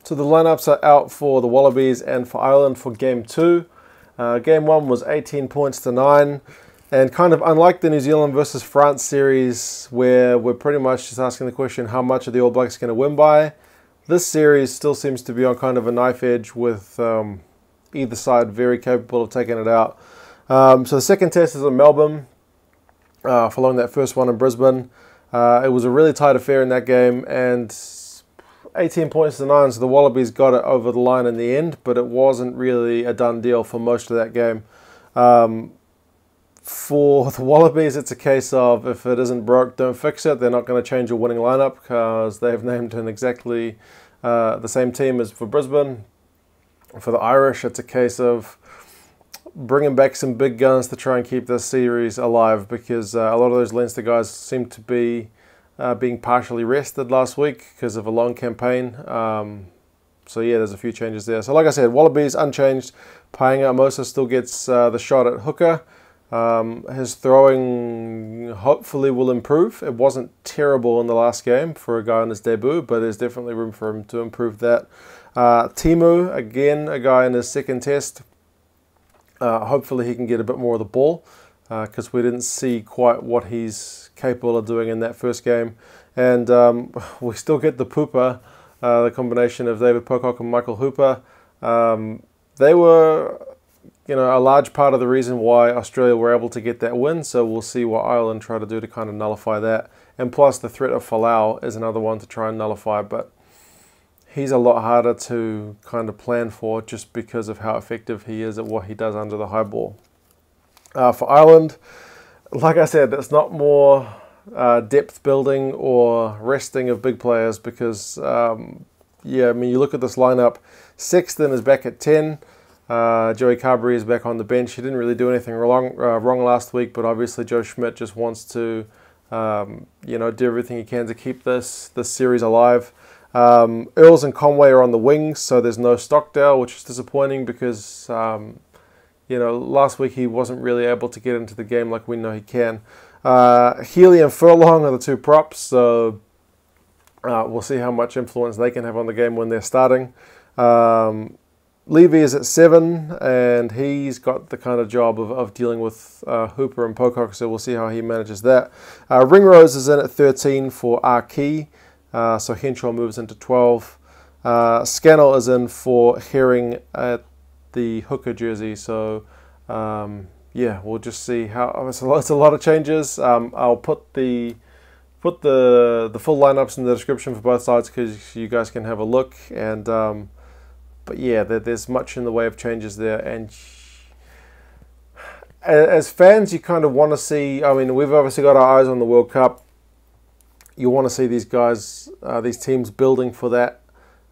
So the lineups are out for the Wallabies and for Ireland for Game 2. Game 1 was 18 points to 9. And kind of unlike the New Zealand versus France series, where we're pretty much just asking the question, how much are the All Blacks going to win by? This series still seems to be on kind of a knife edge with either side very capable of taking it out. So the second test is in Melbourne, following that first one in Brisbane. It was a really tight affair in that game, and 18 points to 9, so the Wallabies got it over the line in the end, but it wasn't really a done deal for most of that game. For the Wallabies, it's a case of if it isn't broke, don't fix it. They're not going to change a winning lineup because they've named an exactly the same team as for Brisbane. For the Irish, it's a case of bringing back some big guns to try and keep this series alive, because a lot of those Leinster guys seem to be being partially rested last week because of a long campaign. So yeah, there's a few changes there. So like I said, Wallabies unchanged. Paenga-Amosa still gets the shot at hooker. His throwing hopefully will improve. It wasn't terrible in the last game for a guy on his debut, but there's definitely room for him to improve that. Timu, again, a guy in his second test. Hopefully he can get a bit more of the ball, because we didn't see quite what he's capable of doing in that first game. And we still get the Pooper, the combination of David Pocock and Michael Hooper. They were, you know, a large part of the reason why Australia were able to get that win, so we'll see what Ireland try to do to kind of nullify that. And plus the threat of Folau is another one to try and nullify, but he's a lot harder to kind of plan for just because of how effective he is at what he does under the high ball. For Ireland, like I said, it's not more depth building or resting of big players, because, yeah, I mean, you look at this lineup, Sexton is back at 10. Joey Carberry is back on the bench. He didn't really do anything wrong last week, but obviously Joe Schmidt just wants to, you know, do everything he can to keep this series alive. Earls and Conway are on the wings, so there's no Stockdale, which is disappointing because, you know, last week he wasn't really able to get into the game like we know he can. Healy and Furlong are the two props, so we'll see how much influence they can have on the game when they're starting. Levy is at 7, and he's got the kind of job of dealing with Hooper and Pocock, so we'll see how he manages that. Ringrose is in at 13 for Arkey, so Henshaw moves into 12. Scannell is in for Herring at the hooker jersey, so yeah, we'll just see how. It's a lot of changes. I'll put the full lineups in the description for both sides because you guys can have a look. And but yeah, there's much in the way of changes there, and as fans, you kind of want to see. I mean, we've obviously got our eyes on the World Cup. You want to see these guys, these teams building for that,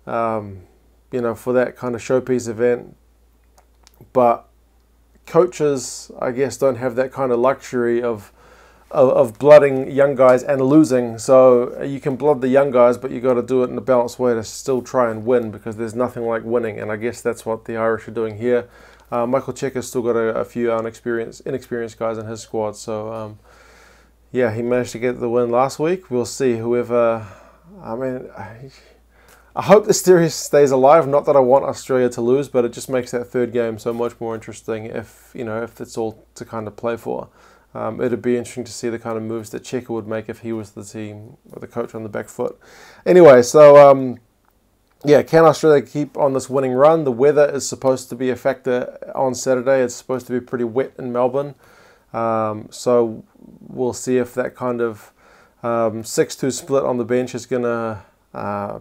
you know, for that kind of showpiece event. But coaches, I guess, don't have that kind of luxury of blooding young guys and losing. So you can blood the young guys, but you got to do it in a balanced way to still try and win, because there's nothing like winning. And I guess that's what the Irish are doing here. Michael Checker's still got a few inexperienced guys in his squad. So yeah, he managed to get the win last week. We'll see whoever. I mean, I hope the series stays alive. Not that I want Australia to lose, but it just makes that third game so much more interesting if, you know, if it's all to kind of play for. It'd be interesting to see the kind of moves that Checker would make if he was the team or the coach on the back foot. Anyway, so yeah, can Australia keep on this winning run? The weather is supposed to be a factor on Saturday. It's supposed to be pretty wet in Melbourne. So we'll see if that kind of 6-2 split on the bench is going to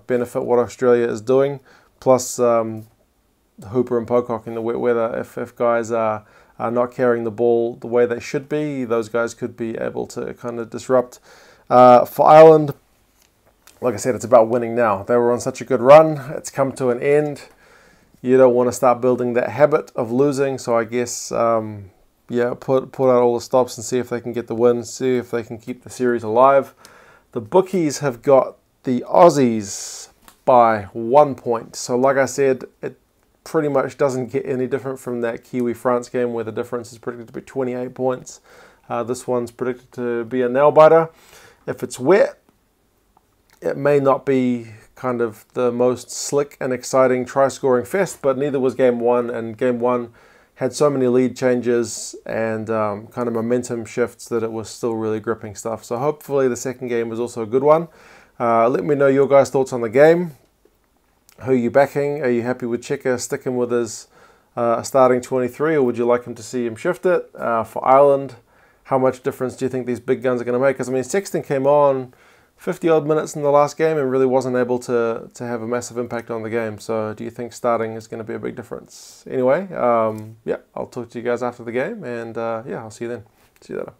benefit what Australia is doing. Plus Hooper and Pocock in the wet weather. If guys are not carrying the ball the way they should be, those guys could be able to kind of disrupt. For Ireland, like I said, it's about winning now. They were on such a good run. It's come to an end. You don't want to start building that habit of losing. So I guess, yeah, put out all the stops and see if they can get the win, see if they can keep the series alive. The bookies have got the Aussies by 1 point. So like I said, it pretty much doesn't get any different from that Kiwi-France game where the difference is predicted to be 28 points. This one's predicted to be a nail-biter. If it's wet, it may not be kind of the most slick and exciting try-scoring fest, but neither was Game 1, and Game 1 had so many lead changes and kind of momentum shifts that it was still really gripping stuff. So hopefully the second game was also a good one. Let me know your guys' thoughts on the game. Who are you backing? Are you happy with Cheika sticking with his starting 23, or would you like him to see him shift it? For Ireland, how much difference do you think these big guns are going to make? Because, I mean, Sexton came on 50-odd minutes in the last game and really wasn't able to have a massive impact on the game. So do you think starting is going to be a big difference? Anyway, yeah, I'll talk to you guys after the game, and yeah, I'll see you then. See you later.